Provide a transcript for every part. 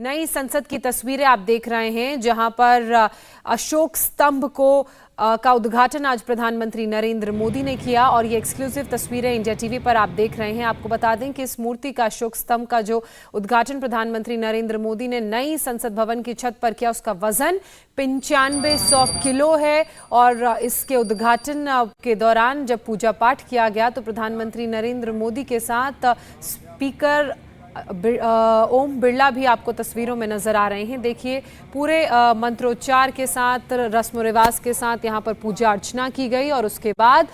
नई संसद की तस्वीरें आप देख रहे हैं, जहां पर अशोक स्तंभ का उद्घाटन आज प्रधानमंत्री नरेंद्र मोदी ने किया और ये एक्सक्लूसिव तस्वीरें इंडिया टीवी पर आप देख रहे हैं। आपको बता दें कि इस मूर्ति का, अशोक स्तंभ का जो उद्घाटन प्रधानमंत्री नरेंद्र मोदी ने नई संसद भवन की छत पर किया, उसका वजन 9500 किलो है। और इसके उद्घाटन के दौरान जब पूजा पाठ किया गया तो प्रधानमंत्री नरेंद्र मोदी के साथ स्पीकर ओम बिरला भी आपको तस्वीरों में नजर आ रहे हैं। देखिए, पूरे मंत्रोच्चार के साथ, रस्म रिवाज के साथ यहाँ पर पूजा अर्चना की गई और उसके बाद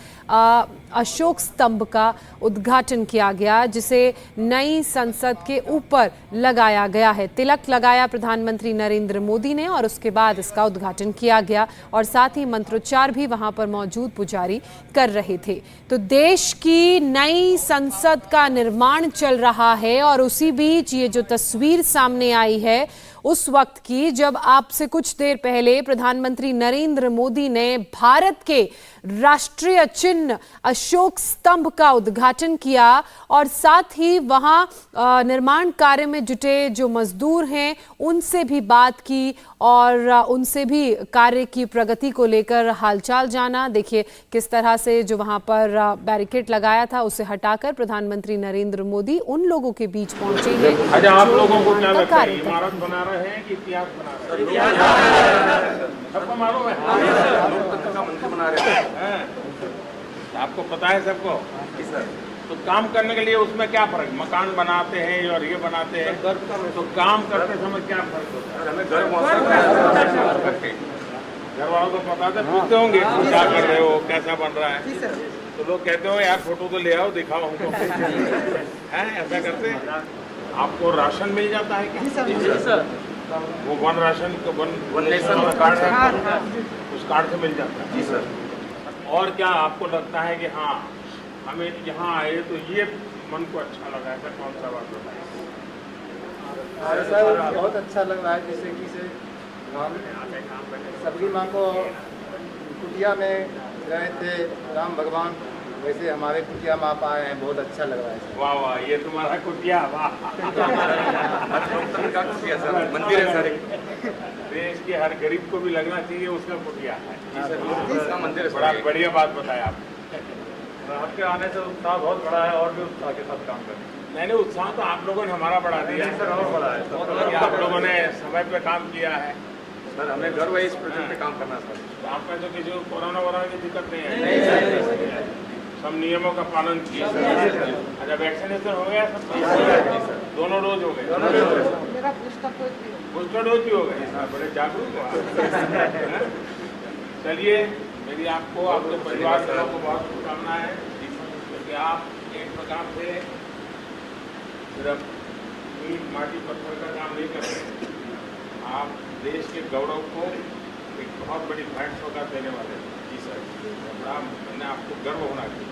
अशोक स्तंभ का उद्घाटन किया गया, जिसे नई संसद के ऊपर लगाया गया है। तिलक लगाया प्रधानमंत्री नरेंद्र मोदी ने और उसके बाद इसका उद्घाटन किया गया और साथ ही मंत्रोच्चार भी वहां पर मौजूद पुजारी कर रहे थे। तो देश की नई संसद का निर्माण चल रहा है और उसी बीच ये जो तस्वीर सामने आई है उस वक्त की, जब आपसे कुछ देर पहले प्रधानमंत्री नरेंद्र मोदी ने भारत के राष्ट्रीय चिन्ह अशोक स्तंभ का उद्घाटन किया और साथ ही वहां निर्माण कार्य में जुटे जो मजदूर हैं उनसे भी बात की और उनसे भी कार्य की प्रगति को लेकर हालचाल जाना। देखिए किस तरह से जो वहां पर बैरिकेड लगाया था उसे हटाकर प्रधानमंत्री नरेंद्र मोदी उन लोगों के बीच पहुंचे हैं। अच्छा, आप लोगों को क्या लगता है, इमारत बना रहे हैं कि इतिहास बना रहे हैं? सबको मालूम है, लोकतंत्र का मंदिर बना रहे हैं। आपको पता है सबको? तो काम करने के लिए उसमें क्या फर्क? मकान बनाते हैं और ये बनाते हैं, तो काम करते समय क्या फर्क होता है? हमें घर वालों को पता था, पूछते होंगे क्या कर रहे हो, कैसा बन रहा है, तो लोग कहते हो यार फोटो तो ले आओ, दिखाओ हमको। है ऐसा करते हैं? आपको राशन मिल जाता है क्या? वो वन राशन को वन नेशन कार्ड है, उस कार्ड से मिल जाता है। जी सर। और क्या आपको लगता है कि हाँ हमें यहाँ आए तो ये मन को अच्छा लगा? ऐसा कौन सा बात बताइए? सर बहुत अच्छा लग रहा है, जैसे कि सबकी माँ को कुटिया में गए थे राम भगवान, वैसे हमारे कुटिया में आप आए हैं, बहुत अच्छा लग रहा है। वाह वाह, ये तुम्हारा कुटिया, वाह। का कुटिया सर, मंदिर है सर। देश के हर गरीब को भी लगना चाहिए उसका कुटिया है। इसका मंदिर है। बड़ा बढ़िया बात बताया आप। आपके आने से उत्साह बहुत बड़ा है और भी उत्साह के साथ काम करें। नहीं, उत्साह तो आप लोगों ने हमारा बढ़ा दिया है सर, और बड़ा है। आप लोगों ने समय पे काम किया है सर, हमें गर्व है इस प्रोजेक्ट पे काम करना सर। तो आप में तो किसी को कोरोना वोरोना की दिक्कत नहीं है? सब नियमों का पालन किए। अच्छा, वैक्सीनेशन हो गया सब? दोनों डोज हो गए? बूस्टर डोज भी हो गए? बड़े जागरूक हो। चलिए, मेरी आपको, आपके परिवार वालों को बहुत शुभकामनाएं हैं, क्योंकि आप एक प्रकार से सिर्फ ईंट माटी पत्थर का काम नहीं कर रहे, आप देश के गौरव को एक बहुत बड़ी भेंट सौगात देने वाले हैं। जी सर, बड़ा मैंने आपको गर्व होना चाहिए।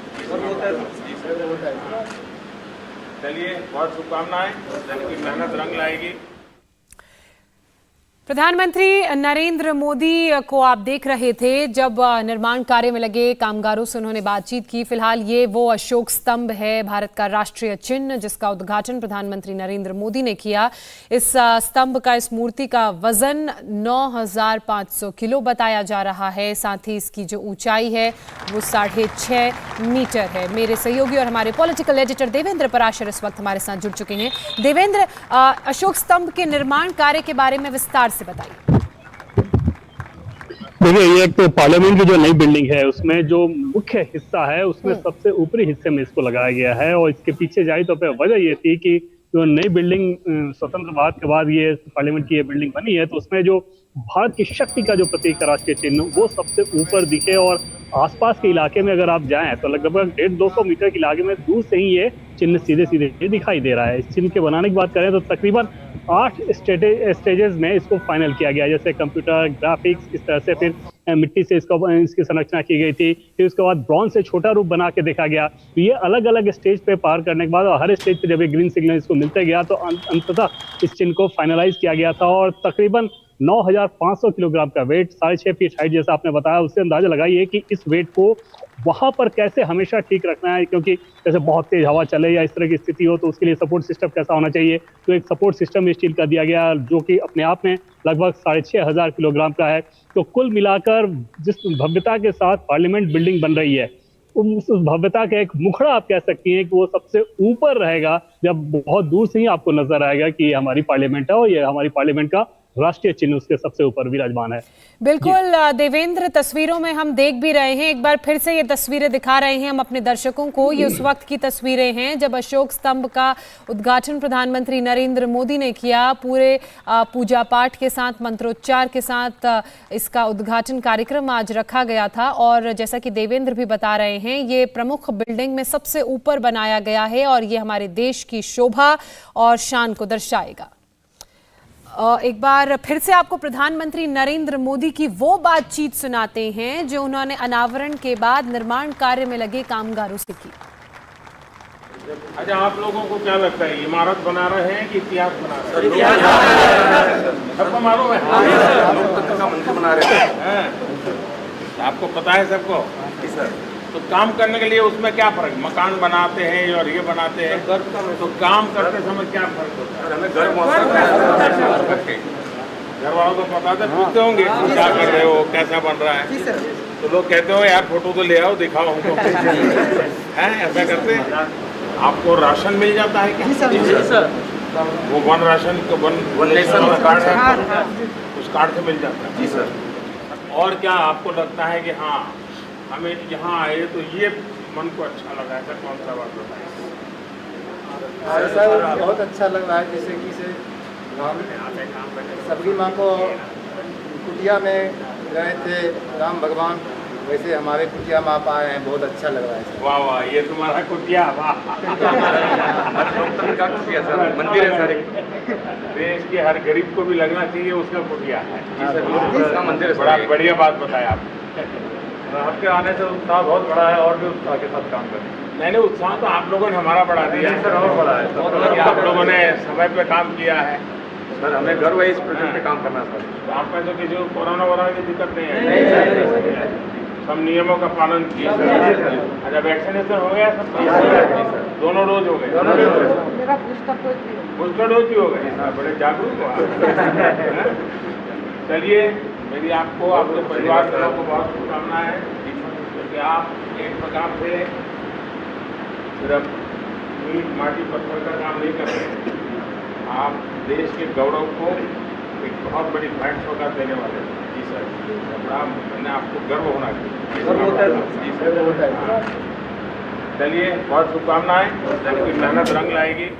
चलिए, बहुत शुभकामनाएं, जिनकी मेहनत रंग लाएगी। प्रधानमंत्री नरेंद्र मोदी को आप देख रहे थे जब निर्माण कार्य में लगे कामगारों से उन्होंने बातचीत की। फिलहाल ये वो अशोक स्तंभ है, भारत का राष्ट्रीय चिन्ह, जिसका उद्घाटन प्रधानमंत्री नरेंद्र मोदी ने किया। इस स्तंभ का, इस मूर्ति का वजन 9500 किलो बताया जा रहा है। साथ ही इसकी जो ऊंचाई है वो 6.5 मीटर है। मेरे सहयोगी और हमारे पॉलिटिकल एडिटर देवेंद्र पराशर इस वक्त हमारे साथ जुड़ चुके हैं। देवेंद्र, अशोक स्तंभ के निर्माण कार्य के बारे में विस्तार से बताइए। देखिए, ये एक तो पार्लियामेंट की जो नई बिल्डिंग है उसमें जो मुख्य हिस्सा है उसमें सबसे ऊपरी हिस्से में इसको लगाया गया है और इसके पीछे जाए तो वजह ये थी कि जो नई बिल्डिंग स्वतंत्र भारत के बाद ये पार्लियामेंट की ये बिल्डिंग बनी है तो उसमें जो भारत की शक्ति का जो प्रतीक है राष्ट्रीय चिन्ह वो सबसे ऊपर दिखे और आसपास के इलाके में अगर आप जाएं तो लगभग 150-200 मीटर के इलाके में दूर से ही ये चिन्ह सीधे सीधे दिखाई दे रहा है। इस चिन्ह के बनाने की बात करें तो तकरीबन 8 स्टेजेस में इसको फाइनल किया गया, जैसे कंप्यूटर ग्राफिक्स, इस तरह से फिर मिट्टी से इसकी संरचना की गई थी, फिर उसके बाद ब्रॉन्ज से छोटा रूप बना के देखा गया। तो ये अलग अलग स्टेज पे पार करने के बाद और हर स्टेज पे जब ये ग्रीन सिग्नल इसको मिलते गया तो अंततः इस चिन्ह को फाइनलाइज किया गया था और तकरीबन 9,500 किलोग्राम का वेट, 6.5 फीट हाइट जैसा आपने बताया, उससे अंदाजा लगाइए कि इस वेट को वहां पर कैसे हमेशा ठीक रखना है, क्योंकि जैसे बहुत तेज हवा चले या इस तरह की स्थिति हो तो उसके लिए सपोर्ट सिस्टम कैसा होना चाहिए। तो एक सपोर्ट सिस्टम स्टील का दिया गया जो कि अपने आप में लगभग 6,500 किलोग्राम का है। तो कुल मिलाकर जिस भव्यता के साथ पार्लियामेंट बिल्डिंग बन रही है, उस भव्यता का एक मुखड़ा आप कह सकती हैं कि वो सबसे ऊपर रहेगा, जब बहुत दूर से ही आपको नजर आएगा कि ये हमारी पार्लियामेंट है और ये हमारी पार्लियामेंट का राष्ट्रीय चिन्ह उसके सबसे ऊपर विराजमान है। बिल्कुल देवेंद्र, तस्वीरों में हम देख भी रहे हैं, एक बार फिर से ये तस्वीरें दिखा रहे हैं हम अपने दर्शकों को। ये उस वक्त की तस्वीरें हैं जब अशोक स्तंभ का उद्घाटन प्रधानमंत्री नरेंद्र मोदी ने किया। पूरे पूजा पाठ के साथ, मंत्रोच्चार के साथ इसका उद्घाटन कार्यक्रम आज रखा गया था। और जैसा कि देवेंद्र भी बता रहे हैं, ये प्रमुख बिल्डिंग में सबसे ऊपर बनाया गया है और ये हमारे देश की शोभा और शान को दर्शाएगा। एक बार फिर से आपको प्रधानमंत्री नरेंद्र मोदी की वो बातचीत सुनाते हैं जो उन्होंने अनावरण के बाद निर्माण कार्य में लगे कामगारों से की। अच्छा, आप लोगों को क्या लगता है, इमारत बना रहे हैं कि इतिहास बना रहे हैं? सबको मालूम है, लोकतंत्र का मंदिर बना रहे हैं, आपको पता है सबको। तो काम करने के लिए उसमें क्या फर्क, मकान बनाते हैं और ये बनाते हैं, तो काम करते समय क्या फर्क होता है? हमें घर वालों को पता था, पूछते होंगे क्या कर रहे हो, कैसा बन रहा है, तो लोग कहते हो यार फोटो तो ले आओ, दिखाओ हमको। हैं, ऐसा करते हैं। आपको राशन मिल जाता है क्या? जी सर। वो वन राशन को वन नेशन कार्ड है, उस कार्ड से मिल जाता है। जी सर। और क्या आपको लगता है कि हाँ हमें यहाँ आए तो ये मन को अच्छा लगा, ऐसा कौन सा बात बताए? ऐसा बहुत अच्छा लग रहा है, जैसे कि से सबकी माँ को कुटिया में गए थे राम भगवान, वैसे हमारे कुटिया माँ आप आए हैं, बहुत अच्छा लग रहा है। वाह वाह, ये तुम्हारा कुटिया, वाह। मंदिर है सर, देश के हर गरीब को भी लगना चाहिए उसका कुटिया है। मंदिर, बड़ा बढ़िया बात बताया आप। आपके आने से उत्साह बहुत बड़ा है और भी उत्साह के साथ काम करें। नहीं, उत्साह तो आप लोगों ने हमारा बढ़ा दिया है सर, और बड़ा है। आप लोगों ने समय पे काम किया है सर, हमें गर्व है इस प्रोजेक्ट पे काम करना सर। तो आप में तो किसी को कोरोना वोरोना की दिक्कत नहीं है? सब नियमों का पालन किया। अच्छा, वैक्सीनेशन हो गया सब? दोनों डोज हो गए? मेरा बूस्टर डोज भी हो गए? बड़े जागरूक हो आप। चलिए, मेरी आपको, आपके परिवार वालों को बहुत शुभकामनाएं, क्योंकि आप एक प्रकार से सिर्फ ईंट माटी पत्थर का काम नहीं कर रहे, आप देश के गौरव को एक बहुत बड़ी भेंट सौगात देने वाले हैं। जी सर, बड़ा मैंने आपको गर्व होना चाहिए। जी सर। चलिए, बहुत शुभकामनाएं, आपकी मेहनत रंग लाएगी।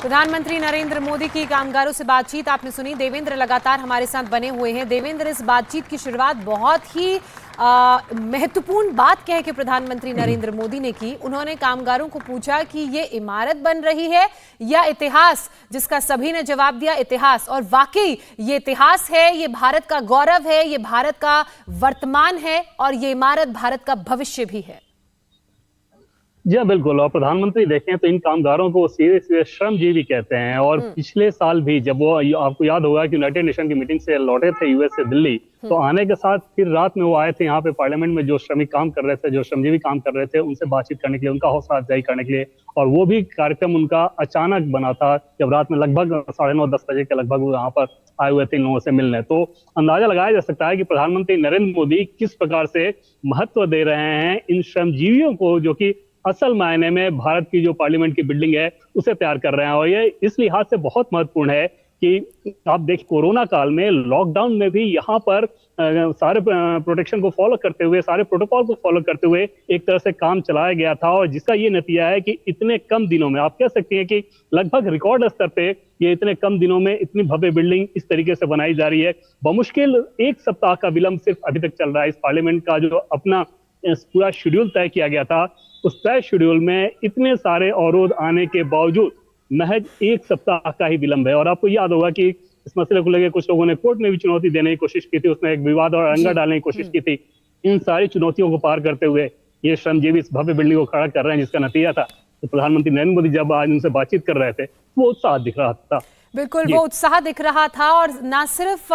प्रधानमंत्री नरेंद्र मोदी की कामगारों से बातचीत आपने सुनी। देवेंद्र लगातार हमारे साथ बने हुए हैं। देवेंद्र, इस बातचीत की शुरुआत बहुत ही महत्वपूर्ण बात कह के प्रधानमंत्री नरेंद्र मोदी ने की। उन्होंने कामगारों को पूछा कि ये इमारत बन रही है या इतिहास, जिसका सभी ने जवाब दिया इतिहास। और वाकई ये इतिहास है, ये भारत का गौरव है, ये भारत का वर्तमान है और ये इमारत भारत का भविष्य भी है। जी हाँ, बिल्कुल। और प्रधानमंत्री देखें तो इन कामगारों को सीधे सीधे श्रमजीवी कहते हैं। और पिछले साल भी जब वो, आपको याद होगा कि यूनाइटेड नेशन की मीटिंग से लौटे थे यूएस से दिल्ली, तो आने के साथ फिर रात में वो आए थे यहाँ पे पार्लियामेंट में, जो श्रमिक काम कर रहे थे, जो श्रमजीवी काम कर रहे थे, उनसे बातचीत करने के लिए, उनका हौसला अफजाई करने के लिए। और वो भी कार्यक्रम उनका अचानक बना था, जब रात में लगभग 9:30-10 बजे के लगभग वो यहाँ पर आए हुए थे इन लोगों से मिलने। तो अंदाजा लगाया जा सकता है कि प्रधानमंत्री नरेंद्र मोदी किस प्रकार से महत्व दे रहे हैं इन श्रमजीवियों को, जो कि असल मायने में भारत की जो पार्लियामेंट की बिल्डिंग है उसे तैयार कर रहे हैं। और ये इस लिहाज से बहुत महत्वपूर्ण है कि आप देखिए, कोरोना काल में, लॉकडाउन में भी यहाँ पर सारे प्रोटेक्शन को फॉलो करते हुए, सारे प्रोटोकॉल को फॉलो करते हुए एक तरह से काम चलाया गया था। और जिसका ये नतीजा है कि इतने कम दिनों में, आप कह सकते हैं कि लगभग रिकॉर्ड स्तर पे ये इतने कम दिनों में इतनी भव्य बिल्डिंग इस तरीके से बनाई जा रही है। बमुश्किल 1 सप्ताह का विलंब सिर्फ अभी तक चल रहा है। इस पार्लियामेंट का जो अपना पूरा शेड्यूल तय किया गया था, उस तय शेड्यूल में इतने सारे अवरोध आने के बावजूद महज 1 सप्ताह का ही विलंब है। और आपको याद होगा कि इस मसले को लेकर कुछ लोगों ने कोर्ट में भी चुनौती देने की कोशिश की थी, उसमें एक विवाद और अड़ंगा डालने की कोशिश की थी। इन सारी चुनौतियों को पार करते हुए ये श्रमजीवी इस भव्य बिल्डिंग को खड़ा कर रहे हैं, जिसका नतीजा था तो प्रधानमंत्री नरेंद्र मोदी जब आज उनसे बातचीत कर रहे थे वो उत्साह दिख रहा था। बिल्कुल, वो उत्साह दिख रहा था। और ना सिर्फ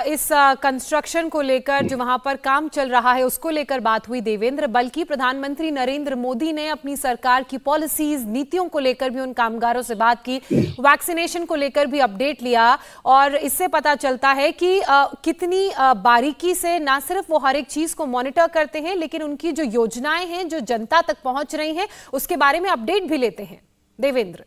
इस कंस्ट्रक्शन को लेकर जो वहां पर काम चल रहा है उसको लेकर बात हुई देवेंद्र, बल्कि प्रधानमंत्री नरेंद्र मोदी ने अपनी सरकार की पॉलिसीज, नीतियों को लेकर भी उन कामगारों से बात की, वैक्सीनेशन को लेकर भी अपडेट लिया। और इससे पता चलता है कि कितनी बारीकी से ना सिर्फ वो हर एक चीज को मॉनिटर करते हैं, लेकिन उनकी जो योजनाएं हैं जो जनता तक पहुंच रही हैं उसके बारे में अपडेट भी लेते हैं। देवेंद्र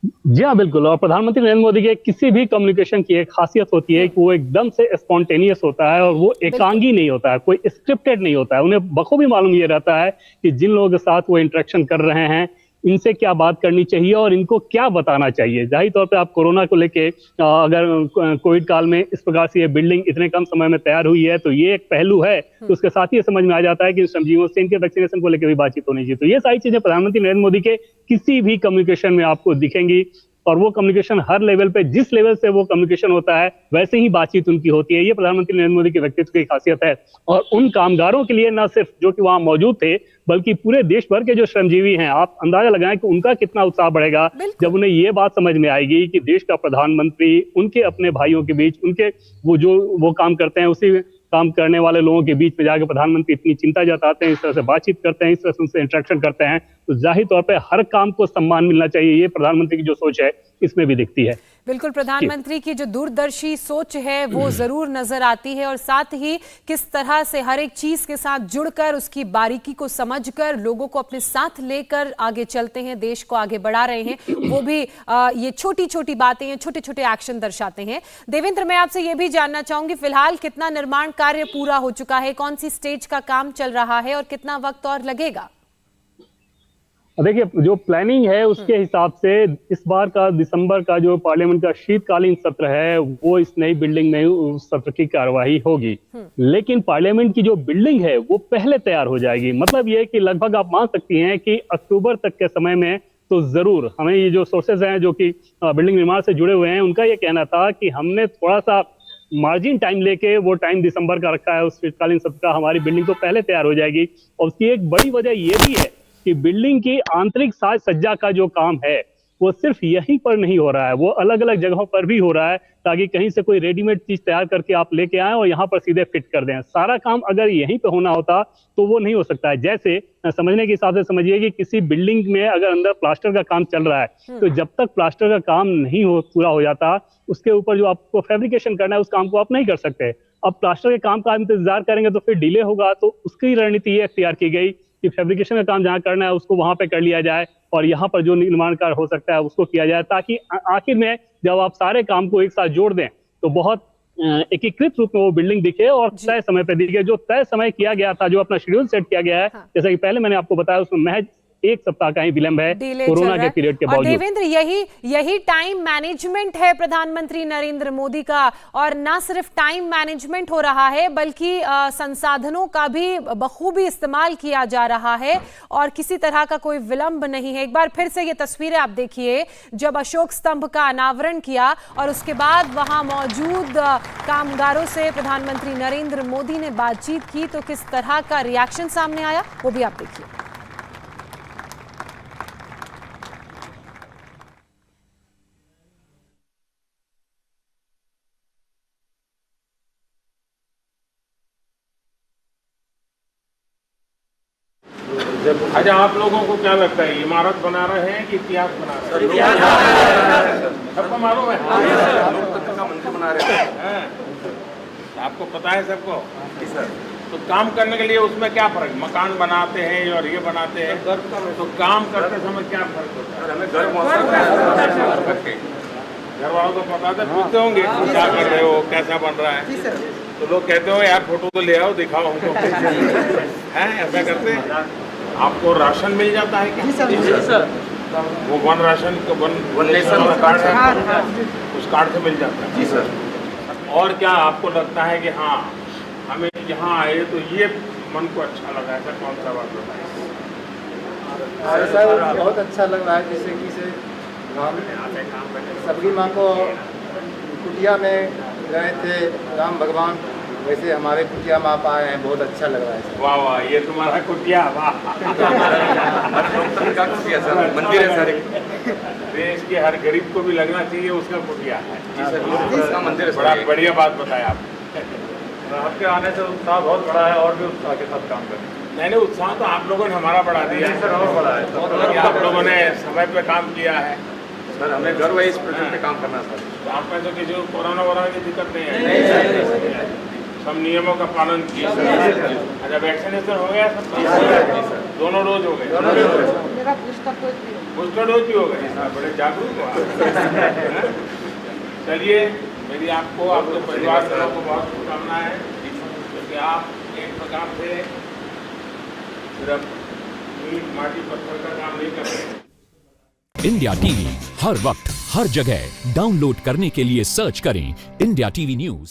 जी हाँ, बिल्कुल। और प्रधानमंत्री नरेंद्र मोदी के किसी भी कम्युनिकेशन की एक खासियत होती है कि वो एकदम से स्पॉन्टेनियस होता है और वो एकांगी नहीं होता है, कोई स्क्रिप्टेड नहीं होता है। उन्हें बखूबी मालूम ये रहता है कि जिन लोगों के साथ वो इंटरेक्शन कर रहे हैं इनसे क्या बात करनी चाहिए और इनको क्या बताना चाहिए। जाहिर तौर पे आप कोरोना को लेके अगर कोविड काल में इस प्रकार से ये बिल्डिंग इतने कम समय में तैयार हुई है तो ये एक पहलू है। तो उसके साथ ही ये समझ में आ जाता है कि श्रमजीवियों से इनके वैक्सीनेशन को लेकर भी बातचीत होनी चाहिए। तो ये सारी चीजें प्रधानमंत्री नरेंद्र मोदी के किसी भी कम्युनिकेशन में आपको दिखेंगी। और वो कम्युनिकेशन हर लेवल पे, जिस लेवल से वो कम्युनिकेशन होता है वैसे ही बातचीत उनकी होती है। ये प्रधानमंत्री नरेंद्र मोदी के व्यक्तित्व की खासियत है। और उन कामगारों के लिए न सिर्फ जो कि वहां मौजूद थे बल्कि पूरे देश भर के जो श्रमजीवी हैं, आप अंदाजा लगाएं कि उनका कितना उत्साह बढ़ेगा जब उन्हें ये बात समझ में आएगी कि देश का प्रधानमंत्री उनके अपने भाइयों के बीच, उनके वो काम करते हैं उसी काम करने वाले लोगों के बीच में जाकर प्रधानमंत्री इतनी चिंता जताते हैं, इस तरह से बातचीत करते हैं, इस तरह से उनसे इंटरेक्शन करते हैं। तो जाहिर तौर पे हर काम को सम्मान मिलना चाहिए। ये प्रधानमंत्री की जो सोच है इसमें भी दिखती है। बिल्कुल, प्रधानमंत्री की जो दूरदर्शी सोच है वो जरूर नजर आती है। और साथ ही किस तरह से हर एक चीज के साथ जुड़कर, उसकी बारीकी को समझकर, लोगों को अपने साथ लेकर आगे चलते हैं, देश को आगे बढ़ा रहे हैं। वो भी ये छोटी छोटी बातें, ये छोटे छोटे एक्शन दर्शाते हैं। देवेंद्र, मैं आपसे ये भी जानना चाहूंगी, फिलहाल कितना निर्माण कार्य पूरा हो चुका है, कौन सी स्टेज का काम चल रहा है और कितना वक्त और लगेगा? देखिए, जो प्लानिंग है उसके हिसाब से इस बार का दिसंबर का जो पार्लियामेंट का शीतकालीन सत्र है वो इस नई बिल्डिंग में उस सत्र की कार्यवाही होगी। लेकिन पार्लियामेंट की जो बिल्डिंग है वो पहले तैयार हो जाएगी। मतलब ये कि लगभग आप मान सकती हैं कि अक्टूबर तक के समय में तो जरूर हमें, ये जो सोर्सेज हैं जो कि बिल्डिंग निर्माण से जुड़े हुए हैं, उनका ये कहना था कि हमने थोड़ा सा मार्जिन टाइम लेके वो टाइम दिसंबर का रखा है उस शीतकालीन सत्र का, हमारी बिल्डिंग तो पहले तैयार हो जाएगी। और उसकी एक बड़ी वजह ये भी है कि बिल्डिंग की आंतरिक साज सज्जा का जो काम है वो सिर्फ यहीं पर नहीं हो रहा है, वो अलग अलग जगहों पर भी हो रहा है, ताकि कहीं से कोई रेडीमेड चीज तैयार करके आप लेके आए और यहाँ पर सीधे फिट कर दें। सारा काम अगर यहीं पे होना होता तो वो नहीं हो सकता है। जैसे समझने के हिसाब से समझिए कि किसी बिल्डिंग में अगर अंदर प्लास्टर का काम चल रहा है तो जब तक प्लास्टर का काम नहीं पूरा हो जाता उसके ऊपर जो आपको फैब्रिकेशन करना है उस काम को आप नहीं कर सकते। अब प्लास्टर के काम का इंतजार करेंगे तो फिर डिले होगा। तो उसकी रणनीति ये अख्तियार की गई कि फैब्रिकेशन का काम जहां करना है उसको वहां पे कर लिया जाए और यहाँ पर जो निर्माण कार्य हो सकता है उसको किया जाए, ताकि आखिर में जब आप सारे काम को एक साथ जोड़ दें तो बहुत एकीकृत रूप में वो बिल्डिंग दिखे और तय समय पे दिखे। जो तय समय किया गया था, जो अपना शेड्यूल सेट किया गया है, जैसा कि पहले मैंने आपको बताया, उसमें महज एक सप्ताह का ही विलंब है कोरोना के पीरियड के बावजूद। देवेंद्र, यही टाइम मैनेजमेंट है प्रधानमंत्री नरेंद्र मोदी का। और ना सिर्फ टाइम मैनेजमेंट हो रहा है बल्कि संसाधनों का भी बखूबी इस्तेमाल किया जा रहा है और किसी तरह का कोई विलंब नहीं है। एक बार फिर से ये तस्वीरें आप देखिए, जब अशोक स्तंभ का अनावरण किया और उसके बाद वहां मौजूद कामगारों से प्रधानमंत्री नरेंद्र मोदी ने बातचीत की तो किस तरह का रिएक्शन सामने आया वो भी आप देखिए। अच्छा, आप लोगों को क्या लगता है, इमारत बना रहे हैं कि इतिहास बना रहे हैं? सबको मालूम है, लोकतंत्र का मंदिर बना रहे हैं। आपको पता है सबको? तो काम करने के लिए उसमें क्या फर्क, मकान बनाते हैं और ये बनाते हैं, तो काम करते समय क्या फर्क होता है? घर वालों को पता था, पूछते होंगे क्या कर रहे हो, कैसा बन रहा है, तो लोग कहते हो यार फोटो तो ले आओ, दिखाओ हमको है, ऐसा करते हैं। आपको राशन मिल जाता है क्या? जी सर। वो वन राशन का वन नेशन कार्ड है, उस कार्ड से मिल जाता है? जी सर। और क्या आपको लगता है कि हाँ हमें यहाँ आए तो ये मन को अच्छा लगा, ऐसा कौन सा बात बताइए? सर बहुत अच्छा लग रहा है, जैसे कि से सबकी माँ को कुटिया में गए थे राम भगवान वैसे हमारे कुटिया में आप आए हैं, बहुत अच्छा लग रहा है सर। वाह वाह, ये तुम्हारा कुटिया, वाह। मंदिर है सर। देश के हर गरीब को भी लगना चाहिए उसका कुटिया है। जी सर, इसका मंदिर है। बड़ा बढ़िया बात बताया आप। आपके आने से उत्साह बहुत बड़ा है और भी उत्साह के साथ काम करें। नहीं, उत्साह तो आप लोगों ने हमारा बढ़ा दिया है सर, और बड़ा है कि आप लोगों ने समय पे काम किया है। सर, हमें गर्व है इस प्रोजेक्ट पे काम करना सर। तो आप में तो किसी को कोरोना वोरोना की दिक्कत नहीं है? सब नियमों का पालन किए। अच्छा, वैक्सीनेशन हो गया सब? दोनों डोज हो गए? मेरा बूस्टर डोज भी है। बूस्टर डोज भी हो गए? बड़े जागरूक हो आप। चलिए, मेरी आपको, आपके परिवार वालों को बहुत शुभकामनाएं हैं, क्योंकि आप एक प्रकार से सिर्फ ईंट माटी पत्थर का काम नहीं कर रहे। इंडिया टीवी हर वक्त हर जगह डाउनलोड करने के लिए सर्च करें इंडिया टीवी न्यूज।